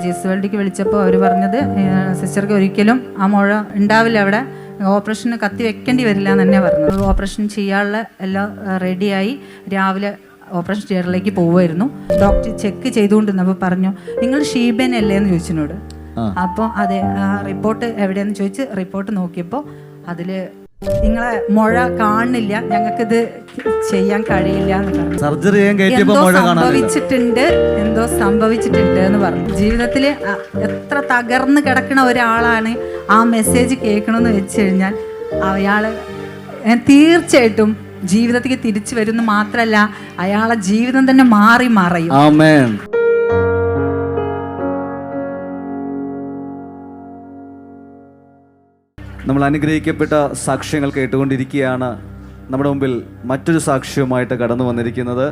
Jesus വേൾഡിക്ക് വിളിച്ചപ്പോൾ അവർ പറഞ്ഞത് സിസ്റ്റർക്ക് ഒരിക്കലും ആ മുഴ ഉണ്ടാവില്ല, അവിടെ ഓപ്പറേഷന് കത്തി വെക്കേണ്ടി വരില്ല എന്ന് തന്നെ പറഞ്ഞത്. ഓപ്പറേഷൻ ചെയ്യാനുള്ള എല്ലാം റെഡിയായി രാവിലെ ഓപ്പറേഷൻ തിയേറ്ററിലേക്ക് പോവുമായിരുന്നു. ഡോക്ടർ ചെക്ക് ചെയ്തുകൊണ്ടിരുന്നപ്പോൾ പറഞ്ഞു, നിങ്ങൾ ഷീബേനല്ലേ എന്ന് ചോദിച്ചതിനോട്. അപ്പോൾ അതെ, റിപ്പോർട്ട് എവിടെയെന്ന് ചോദിച്ച് റിപ്പോർട്ട് നോക്കിയപ്പോൾ അതിൽ നിങ്ങളെ മുഴ കാണുന്നില്ല, ഞങ്ങൾക്കിത് ചെയ്യാൻ കഴിയില്ല എന്ന് പറഞ്ഞു. സർജറി എന്തോ സംഭവിച്ചിട്ടുണ്ട് എന്ന് പറഞ്ഞു. ജീവിതത്തിൽ എത്ര തകർന്ന് കിടക്കുന്ന ഒരാളാണ് ആ മെസ്സേജ് കേൾക്കണമെന്ന് വെച്ച് കഴിഞ്ഞാൽ അയാൾ തീർച്ചയായിട്ടും ജീവിതത്തിലേക്ക് തിരിച്ചു വരുന്നു. മാത്രമല്ല അയാളെ ജീവിതം തന്നെ മാറി മറയും. ആമേൻ. നമ്മൾ അനുഗ്രഹിക്കപ്പെട്ട സാക്ഷ്യങ്ങൾ കേട്ടുകൊണ്ടിരിക്കുകയാണ്. നമ്മുടെ മുമ്പിൽ മറ്റൊരു സാക്ഷ്യവുമായിട്ട് കടന്നു വന്നിരിക്കുന്നത്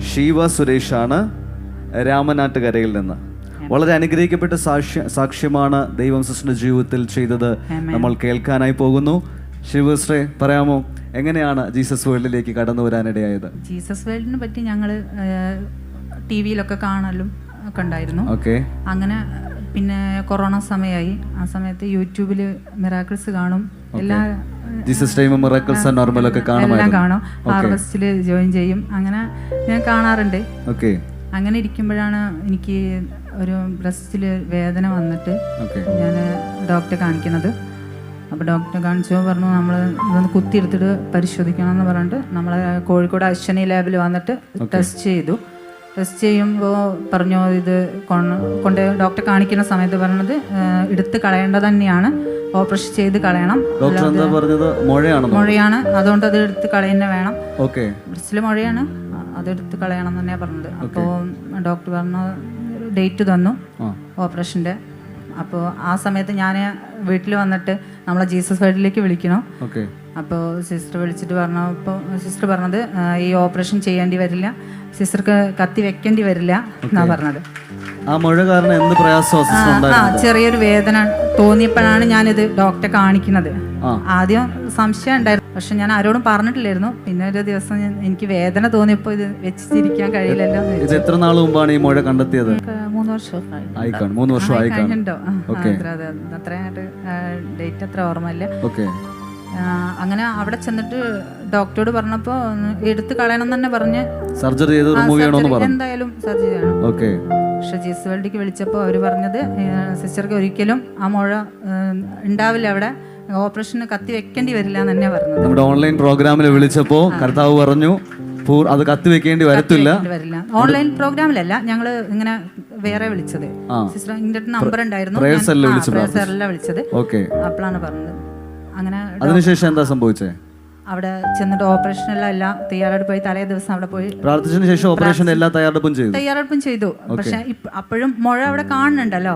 ഷീവ സുരേഷാണ്, രാമനാട്ടുകരയിൽ നിന്ന്. വളരെ അനുഗ്രഹിക്കപ്പെട്ട സാക്ഷ്യമാണ് ദൈവം സിസ്റ്ററിന്റെ ജീവിതത്തിൽ ചെയ്തത് നമ്മൾ കേൾക്കാനായി പോകുന്നു. ശിവശ്രീ, പറയാമോ എങ്ങനെയാണ് ജീസസ് വേൾഡിലേക്ക് കടന്നു വരാനിടയായത്? ജീസസ് വേൾഡിനെ പറ്റി ഞങ്ങൾ ടി വിയിലൊക്കെ കാണലും ഒക്കെ ഉണ്ടായിരുന്നു. അങ്ങനെ പിന്നെ കൊറോണ സമയമായി. ആ സമയത്ത് യൂട്യൂബിൽ മിറാക്കിൾസ് കാണും, എല്ലാം കാണും. ഹാർവസ്റ്റിൽ ജോയിൻ ചെയ്യും. അങ്ങനെ ഞാൻ കാണാറുണ്ട്. അങ്ങനെ ഇരിക്കുമ്പോഴാണ് എനിക്ക് ഒരു ബ്രസ്റ്റിൽ വേദന വന്നിട്ട് ഞാൻ ഡോക്ടറെ കാണിക്കുന്നത്. അപ്പോൾ ഡോക്ടറെ കാണിച്ചപ്പോൾ പറഞ്ഞു, നമ്മൾ ഇതൊന്ന് കുത്തിയെടുത്തിട്ട് പരിശോധിക്കണം എന്ന് പറഞ്ഞിട്ട് നമ്മളെ കോഴിക്കോട് അശ്വനി ലാബിൽ വന്നിട്ട് ടെസ്റ്റ് ചെയ്തു. ടെസ്റ്റ് ചെയ്യുമ്പോൾ പറഞ്ഞു, ഇത് കൊണ്ട് ഡോക്ടറെ കാണിക്കുന്ന സമയത്ത് പറഞ്ഞത് എടുത്ത് കളയേണ്ടത് തന്നെയാണ്, ഓപ്പറേഷൻ ചെയ്ത് കളയണം, മുഴയാണ്, അതുകൊണ്ട് അത് എടുത്ത് കളയുന്ന വേണം, ബ്രസ്റ്റിൽ മുഴയാണ്, അതെടുത്ത് കളയണം തന്നെയാണ് പറഞ്ഞത്. അപ്പോൾ ഡോക്ടർ പറഞ്ഞ ഡേറ്റ് തന്നു ഓപ്പറേഷൻ്റെ. അപ്പോൾ ആ സമയത്ത് ഞാൻ വീട്ടിൽ വന്നിട്ട് നമ്മളെ ജീസസ് വേൾഡിലേക്ക് വിളിക്കണം. അപ്പോൾ സിസ്റ്റർ വിളിച്ചിട്ട് പറഞ്ഞപ്പോൾ സിസ്റ്റർ പറഞ്ഞത്, ഈ ഓപ്പറേഷൻ ചെയ്യേണ്ടി വരില്ല, സിസ്റ്റർക്ക് കത്തി വെക്കേണ്ടി വരില്ല എന്നാ പറഞ്ഞത്. ചെറിയൊരു വേദന തോന്നിയപ്പോഴാണ് ഞാനിത് ഡോക്ടറെ കാണിക്കുന്നത്. ആദ്യം സംശയം ഉണ്ടായിരുന്നു, പക്ഷെ ഞാൻ ആരോടും പറഞ്ഞിട്ടില്ലായിരുന്നു. പിന്നെ ഒരു ദിവസം എനിക്ക് വേദന തോന്നിയപ്പോൾ ഇത് വെച്ചിരിക്കാൻ കഴിയില്ലല്ലോ. എത്ര നാൾ മുമ്പാണ് ഈ മുഴ കണ്ടെത്തിയത്? 3 വർഷം കഴിഞ്ഞിട്ടോ. അത്രയായിട്ട് ഡേറ്റ് അത്ര ഓർമ്മയില്ല. അങ്ങനെ അവിടെ ചെന്നിട്ട് ഡോക്ടറോട് പറഞ്ഞപ്പോൾ എടുത്ത് കളയണം തന്നെ പറഞ്ഞ് സർജറി എന്തായാലും സർജറി ചെയ്യണം. പക്ഷെ ജീസസ് വേൾഡിക്ക് വിളിച്ചപ്പോൾ അവർ പറഞ്ഞത്, സിസ്റ്റർക്ക് ഒരിക്കലും ആ മുഴ ഉണ്ടാവില്ല, അവിടെ ഓപ്പറേഷന് കത്തി വെക്കേണ്ടി വരില്ല എന്ന് തന്നെ പറഞ്ഞത്. നമ്മുടെ ഓൺലൈൻ പ്രോഗ്രാമിൽ വിളിച്ചപ്പോൾ കർത്താവ് പറഞ്ഞു അത് കത്തി വെക്കേണ്ടി വരില്ല. ഓൺലൈൻ പ്രോഗ്രാമിലല്ല, ഞങ്ങൾ ഇങ്ങനെ വേറെ വിളിച്ചത്. സിസ്റ്റർ ഇന്റെ നമ്പർ ഉണ്ടായിരുന്നു, വിളിച്ചത്. അപ്പോഴാണ് പറഞ്ഞത്. അങ്ങനെ അതിനുശേഷം എന്താ സംഭവിച്ചത്? അവിടെ ചെന്നിട്ട് ഓപ്പറേഷനെല്ലാം തയ്യാറെടുപ്പായി. തലേ ദിവസം അവിടെ പോയി പ്രാർത്ഥിച്ചതിന് ശേഷം ഓപ്പറേഷൻ എല്ലാ തയ്യാറെടുപ്പും ചെയ്തു. പക്ഷെ അപ്പോഴും മുഴ അവിടെ കാണുന്നുണ്ടല്ലോ.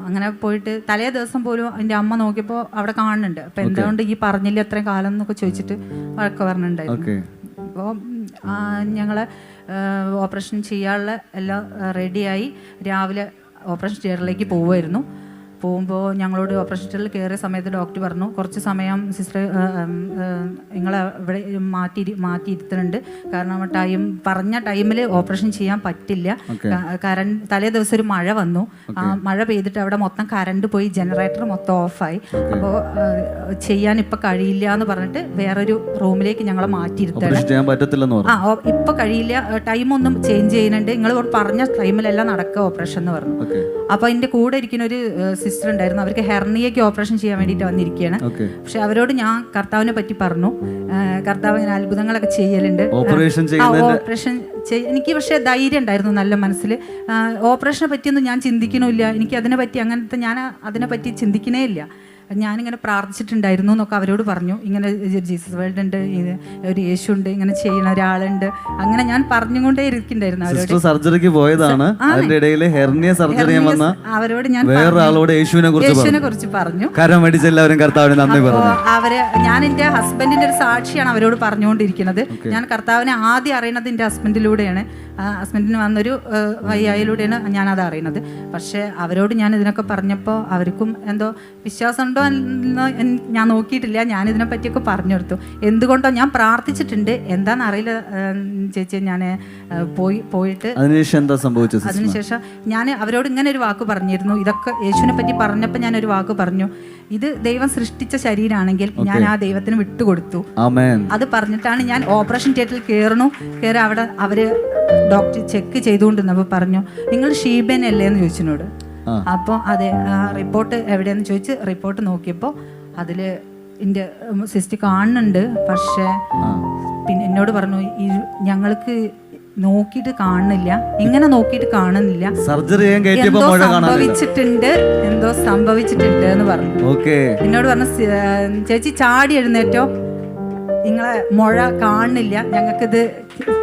അങ്ങനെ പോയിട്ട് തലേ ദിവസം പോലും എന്റെ അമ്മ നോക്കിയപ്പോ അവിടെ കാണുന്നുണ്ട്. അപ്പൊ എന്തുകൊണ്ട് ഈ പറഞ്ഞില്ല എത്രയും കാലം എന്നൊക്കെ ചോദിച്ചിട്ട് വഴക്ക് പറഞ്ഞിട്ടുണ്ടായിരുന്നു. അപ്പോൾ ഞങ്ങള് ഓപ്പറേഷൻ ചെയ്യാനുള്ള എല്ലാം റെഡിയായി രാവിലെ ഓപ്പറേഷൻ തിയേറ്ററിലേക്ക് പോവുമായിരുന്നു. പോകുമ്പോൾ ഞങ്ങളോട് ഓപ്പറേഷൻ തിയേറ്ററിൽ കയറിയ സമയത്ത് ഡോക്ടർ പറഞ്ഞു, കുറച്ച് സമയം സിസ്റ്റർ നിങ്ങളെ ഇവിടെ മാറ്റിയിരുത്തുന്നുണ്ട്, കാരണം പറഞ്ഞ ടൈമിൽ ഓപ്പറേഷൻ ചെയ്യാൻ പറ്റില്ല. തലേ ദിവസം ഒരു മഴ വന്നു, ആ മഴ പെയ്തിട്ട് അവിടെ മൊത്തം കറണ്ട് പോയി, ജനറേറ്റർ മൊത്തം ഓഫായി. അപ്പോൾ ചെയ്യാൻ ഇപ്പം കഴിയില്ല എന്ന് പറഞ്ഞിട്ട് വേറൊരു റൂമിലേക്ക് ഞങ്ങളെ മാറ്റിയിരുത്തണം. ഇപ്പം കഴിയില്ല, ടൈമൊന്നും ചേഞ്ച് ചെയ്യുന്നുണ്ട്, നിങ്ങൾ പറഞ്ഞ ടൈമിലെല്ലാം നടക്കുക ഓപ്പറേഷൻ എന്ന് പറഞ്ഞു. അപ്പോൾ എൻ്റെ കൂടെ ഇരിക്കുന്ന ഒരു സിസ്റ്റർ ഉണ്ടായിരുന്നു, അവർക്ക് ഹെർണിയയ്ക്ക് ഓപ്പറേഷൻ ചെയ്യാൻ വേണ്ടിയിട്ട് വന്നിരിക്കുകയാണ്. പക്ഷെ അവരോട് ഞാൻ കർത്താവിനെ പറ്റി പറഞ്ഞു, കർത്താവ് ഇങ്ങനെ അത്ഭുതങ്ങളൊക്കെ ചെയ്യലുണ്ട്, ഓപ്പറേഷൻ എനിക്ക് പക്ഷേ ധൈര്യം ഉണ്ടായിരുന്നു നല്ല മനസ്സിൽ. ഓപ്പറേഷനെ പറ്റിയൊന്നും ഞാൻ ചിന്തിക്കണില്ല, എനിക്ക് അതിനെ പറ്റി ഞാൻ അതിനെപ്പറ്റി ചിന്തിക്കണേ ഇല്ല. ഞാനിങ്ങനെ പ്രാർത്ഥിച്ചിട്ടുണ്ടായിരുന്നു എന്നൊക്കെ അവരോട് പറഞ്ഞു. ഇങ്ങനെ ജീസസ് വേൾഡ് ഉണ്ട്, ഒരു യേശു ഉണ്ട്, ഇങ്ങനെ ചെയ്യുന്ന ഒരാളുണ്ട്, അങ്ങനെ ഞാൻ പറഞ്ഞുകൊണ്ടേ ഇരിക്കുന്നുണ്ടായിരുന്നു അവരോട്. സർജറിക്ക് പോയതാണ്, അവരോട് ഞാൻ യേശുവിനെ കുറിച്ച് പറഞ്ഞു. അവര് ഞാൻ എന്റെ ഹസ്ബൻഡിന്റെ ഒരു സാക്ഷിയാണ് അവരോട് പറഞ്ഞുകൊണ്ടിരിക്കുന്നത്. ഞാൻ കർത്താവിനെ ആദ്യം അറിയണത് എന്റെ ഹസ്ബൻഡിലൂടെയാണ്. ഹസ്ബൻഡിന് വന്നൊരു വയ്യായിലൂടെയാണ് ഞാനത് അറിയുന്നത്. പക്ഷെ അവരോട് ഞാൻ ഇതിനൊക്കെ പറഞ്ഞപ്പോൾ അവർക്കും എന്തോ വിശ്വാസം എന്തുകൊണ്ടോ ഞാൻ നോക്കിയിട്ടില്ല. ഞാനിതിനെ പറ്റിയൊക്കെ പറഞ്ഞു കൊടുത്തു. എന്തുകൊണ്ടോ ഞാൻ പ്രാർത്ഥിച്ചിട്ടുണ്ട്, എന്താണെന്ന് അറിയില്ല ചേച്ചി. ഞാൻ പോയിട്ട് അതിനുശേഷം എന്താ സംഭവിച്ചത്? അതിനുശേഷം ഞാൻ അവരോട് ഇങ്ങനെ ഒരു വാക്ക് പറഞ്ഞിരുന്നു. ഇതൊക്കെ യേശുവിനെ പറ്റി പറഞ്ഞപ്പോൾ ഞാനൊരു വാക്ക് പറഞ്ഞു, ഇത് ദൈവം സൃഷ്ടിച്ച ശരീരമാണെങ്കിൽ ഞാൻ ആ ദൈവത്തിന് വിട്ടുകൊടുത്തു. അത് പറഞ്ഞിട്ടാണ് ഞാൻ ഓപ്പറേഷൻ തിയേറ്ററിൽ കയറി അവിടെ അവര് ഡോക്ടർ ചെക്ക് ചെയ്തുകൊണ്ടിരുന്നപ്പോൾ പറഞ്ഞു, നിങ്ങൾ ഷീബനല്ലേ എന്ന് ചോദിച്ചിനോട്. അപ്പോൾ അതെ, റിപ്പോർട്ട് എവിടെയെന്ന് ചോദിച്ച് റിപ്പോർട്ട് നോക്കിയപ്പോൾ അതിൽ എൻ്റെ സിസ്റ്റ് കാണുന്നുണ്ട്. പക്ഷേ പിന്നെ എന്നോട് പറഞ്ഞു, ഞങ്ങൾക്ക് നോക്കിയിട്ട് കാണുന്നില്ല, ഇങ്ങനെ നോക്കിയിട്ട് കാണുന്നില്ല, സർജറി എന്തോ സംഭവിച്ചിട്ടുണ്ട് എന്ന് പറഞ്ഞു. എന്നോട് പറഞ്ഞു, ചേച്ചി ചാടി എഴുന്നേറ്റോ, നിങ്ങളെ മുഴ കാണുന്നില്ല, ഞങ്ങൾക്കിത്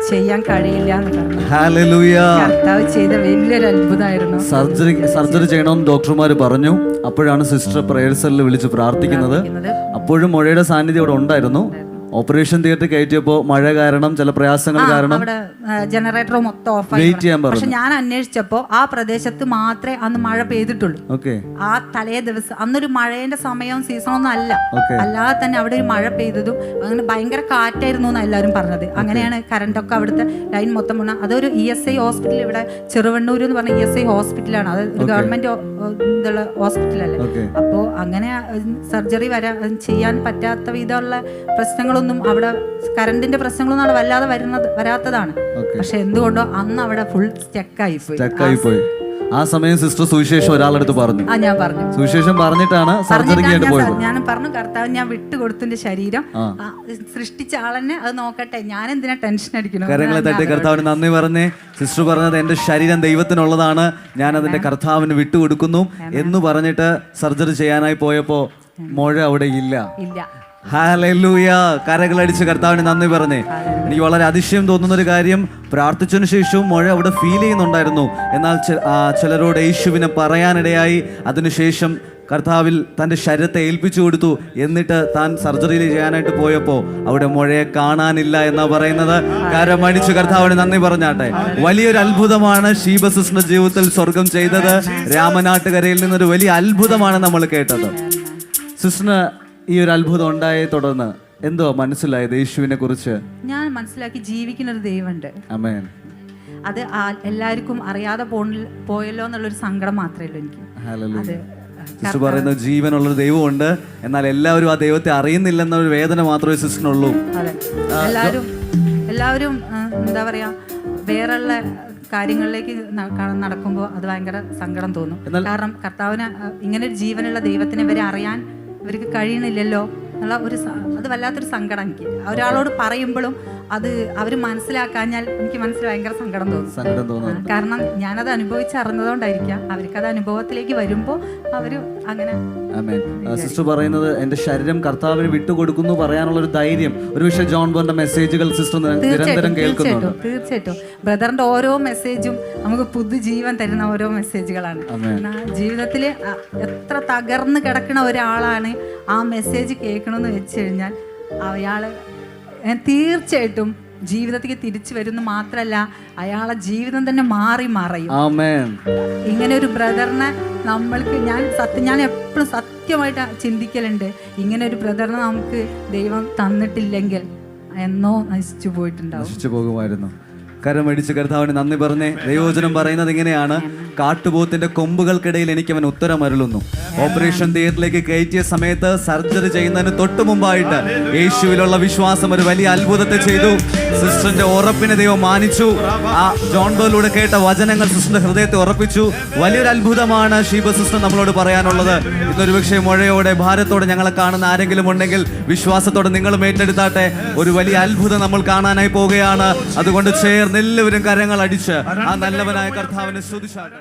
ചെയ്യാൻ കഴിയില്ല എന്ന് പറഞ്ഞു. കർത്താവ് ചെയ്ത വലിയൊരു അത്ഭുതമായിരുന്നു. സർജറി ചെയ്യണമെന്ന് ഡോക്ടർമാർ പറഞ്ഞു. അപ്പോഴാണ് സിസ്റ്റർ പ്രേയർ സെല്ലിൽ വിളിച്ച് പ്രാർത്ഥിക്കുന്നത്. അപ്പോഴും മുഴയുടെ സാന്നിധ്യം അവിടെ ഉണ്ടായിരുന്നു. ഓപ്പറേഷൻ തിയേറ്റർ കയറ്റിയപ്പോൾ മഴ കാരണം, ചില പ്രയാസങ്ങൾ കാരണം ജനറേറ്റർ മൊത്തം ഓഫായി. പക്ഷെ ഞാൻ അന്വേഷിച്ചപ്പോൾ ആ പ്രദേശത്ത് മാത്രമേ അന്ന് മഴ പെയ്തിട്ടുള്ളൂ. ആ തലേ ദിവസം അന്നൊരു മഴയുടെ സമയവും സീസണൊന്നും അല്ല, അല്ലാതെ തന്നെ അവിടെ ഒരു മഴ പെയ്തതും അങ്ങനെ ഭയങ്കര കാറ്റായിരുന്നു എന്നാണ് എല്ലാവരും പറഞ്ഞത്. അങ്ങനെയാണ് കറണ്ടൊക്കെ അവിടുത്തെ ലൈൻ മൊത്തം വീണ. അതൊരു ESI ഹോസ്പിറ്റൽ, ഇവിടെ ചെറുവണ്ണൂർ എന്ന് പറഞ്ഞ ESI ഹോസ്പിറ്റലാണ്. അത് ഒരു ഗവൺമെന്റ് ഇതുള്ള ഹോസ്പിറ്റലല്ലേ. അപ്പോൾ അങ്ങനെ സർജറി ചെയ്യാൻ പറ്റാത്ത വിധമുള്ള പ്രശ്നങ്ങളൊന്നും അവിടെ, കറണ്ടിന്റെ പ്രശ്നങ്ങളൊന്നും അവിടെ വല്ലാതെ വരാത്തതാണ്. പക്ഷെ എന്തുകൊണ്ടോ അന്ന് അവിടെ ഫുൾ സ്റ്റക്കായി പോയി. ആ സമയം സിസ്റ്റർ സുവിശേഷം ഒരാളെടുത്ത് പറഞ്ഞു. ഞാൻ പറഞ്ഞു സുവിശേഷം പറഞ്ഞിട്ടാണ് സർജറിക്ക് പോയത്. ഞാൻ പറഞ്ഞു, കർത്താവ് ഞാൻ വിട്ടുകൊടുത്തിന്റെ ശരീരം സൃഷ്ടിച്ച ആളെന്നെ അത് നോക്കട്ടെ, ഞാൻ എന്തിനാ ടെൻഷൻ അടിക്കണം. കരങ്ങളെ തട്ടി കർത്താവിന് നന്ദി പറഞ്ഞേ. സിസ്റ്റർ പറഞ്ഞത് എന്റെ ശരീരം ദൈവത്തിനുള്ളതാണ്, ഞാൻ അതിന്റെ കർത്താവിന് വിട്ടുകൊടുക്കുന്നു എന്ന് പറഞ്ഞിട്ട് സർജറി ചെയ്യാനായി പോയപ്പോ മുഴ അവിടെ ഇല്ല. ഹല്ലേലൂയ. കരകളടിച്ച് കർത്താവിന് നന്ദി പറഞ്ഞേ. എനിക്ക് വളരെ അതിശയം തോന്നുന്ന ഒരു കാര്യം, പ്രാർത്ഥിച്ചതിനു ശേഷവും മഴ അവിടെ ഫീൽ ചെയ്യുന്നുണ്ടായിരുന്നു. എന്നാൽ ചിലരോട് യേശുവിനെ പറയാനിടയായി. അതിനുശേഷം കർത്താവിൽ തൻ്റെ ശരീരത്തെ ഏൽപ്പിച്ചു കൊടുത്തു. എന്നിട്ട് താൻ സർജറി ചെയ്യാനായിട്ട് പോയപ്പോൾ അവിടെ മഴയെ കാണാനില്ല എന്നാ പറയുന്നത്. കരമടിച്ച് കർത്താവിന് നന്ദി പറഞ്ഞാട്ടെ. വലിയൊരു അത്ഭുതമാണ് ഷീബ സിസ്റ്ററിന്റെ ജീവിതത്തിൽ സ്വർഗം ചെയ്തത്. രാമനാട്ടുകരയിൽ നിന്നൊരു വലിയ അത്ഭുതമാണ് നമ്മൾ കേട്ടത്. സിസ്റ്ററിന് ഈ ഒരു അത്ഭുതം ഉണ്ടായേ തുടർന്ന് എന്തോ മനസ്സിലായത് യേശുവിനെ കുറിച്ച്? ഞാൻ മനസ്സിലാക്കി, ജീവിക്കുന്ന ഒരു ദൈവമുണ്ട്. ആമേൻ. അത് എല്ലാവർക്കും അറിയാതെ പോയല്ലോ എന്നുള്ളൊരു സങ്കടം മാത്രമേ ഉള്ളൂ എനിക്ക്. സിസ്റ്റർ പറയുന്നത് ജീവനുള്ളൊരു ദൈവമുണ്ട്, എന്നാൽ എല്ലാവരും ആ ദൈവത്തെ അറിയുന്നില്ലെന്നൊരു വേദന മാത്രമേ സിസ്റ്ററിനുള്ളൂ. അതെ, എല്ലാവരും എന്താ പറയാ, വേറെയുള്ള കാര്യങ്ങളിലേക്ക് നടക്കുമ്പോൾ അത് ഭയങ്കര സങ്കടം തോന്നും. കാരണം കർത്താവിന് ഇങ്ങനെ ഒരു ജീവനുള്ള ദൈവത്തിനെ വരെ അറിയാൻ ഇവർക്ക് കഴിയണില്ലല്ലോ എന്നുള്ള അത് വല്ലാത്തൊരു സങ്കടം എനിക്ക്. ഒരാളോട് പറയുമ്പോഴും അത് അവർ മനസ്സിലാക്കാഞ്ഞാൽ എനിക്ക് മനസ്സിൽ ഭയങ്കര സങ്കടം തോന്നും. കാരണം ഞാനത് അനുഭവിച്ചറിഞ്ഞതുകൊണ്ടായിരിക്കാം. അവർക്കത് അനുഭവത്തിലേക്ക് വരുമ്പോൾ അവര് അങ്ങനെ. സിസ്റ്റർ പറയുന്നത് എന്റെ ശരീരം കർത്താവിന് വിട്ടുകൊടുക്കുന്നു പറയാനുള്ള ഒരു ധൈര്യം. ഒരു പക്ഷേ ജോൺ ബോന്റെ മെസ്സേജുകൾ സിസ്റ്റർ നിരന്തരം കേൾക്കുന്നുണ്ട്. തീർച്ചയായിട്ടും ബ്രദറിന്റെ ഓരോ മെസ്സേജും നമുക്ക് പുതുജീവൻ തരുന്ന ഓരോ മെസ്സേജുകളാണ്. ജീവിതത്തിൽ എത്ര തകർന്ന് കിടക്കുന്ന ഒരാളാണ് ആ മെസ്സേജ് കേൾക്കണമെന്ന് വെച്ച് കഴിഞ്ഞാൽ അയാള് തീർച്ചയായിട്ടും ജീവിതത്തിലേക്ക് തിരിച്ചു വരുന്ന മാത്രല്ല, അയാളെ ജീവിതം തന്നെ മറയും. ഇങ്ങനെ ഒരു ബ്രദറിനെ നമ്മൾക്ക് ഞാൻ എപ്പോഴും സത്യമായിട്ട് ചിന്തിക്കലുണ്ട്, ഇങ്ങനെ ഒരു ബ്രദറിനെ നമുക്ക് ദൈവം തന്നിട്ടില്ലെങ്കിൽ എന്നോ നശിച്ചു പോകുമായിരുന്നു. കരമടിച്ച് കർത്താവിന് നന്ദി പറഞ്ഞേ. ദൈവവചനം പറയുന്നത് ഇങ്ങനെയാണ്, കാട്ടുപോത്തിന്റെ കൊമ്പുകൾക്കിടയിൽ എനിക്ക് അവൻ ഉത്തരം അരുളുന്നു. ഓപ്പറേഷൻ തിയേറ്ററിലേക്ക് കയറ്റിയ സമയത്ത് സർജറി ചെയ്യുന്നതിന് തൊട്ട് മുമ്പായിട്ട് യേശുവിലുള്ള വിശ്വാസം ഒരു വലിയ അത്ഭുതത്തെ ചെയ്തു. സിസ്റ്ററിന്റെ ഉറപ്പിനെ ദൈവം മാനിച്ചു. ആ ജോൺ ബോയിലൂടെ കേട്ട വചനങ്ങൾ സിസ്റ്ററിന്റെ ഹൃദയത്തെ ഉറപ്പിച്ചു. വലിയൊരു അത്ഭുതമാണ് ഷീബ സിസ്റ്റർ നമ്മളോട് പറയാനുള്ളത്. ഇന്നൊരു പക്ഷേ മഴയോടെ ഭാരത്തോടെ ഞങ്ങളെ കാണുന്ന ആരെങ്കിലും ഉണ്ടെങ്കിൽ വിശ്വാസത്തോടെ നിങ്ങളും ഏറ്റെടുത്താട്ടെ. ഒരു വലിയ അത്ഭുതം നമ്മൾ കാണാനായി പോവുകയാണ്. അതുകൊണ്ട് ചേർന്ന് എല്ലാവരും കരങ്ങൾ അടിച്ച് ആ നല്ലവനായ കർത്താവിനെ സ്തുതിച്ചാട്ടെ.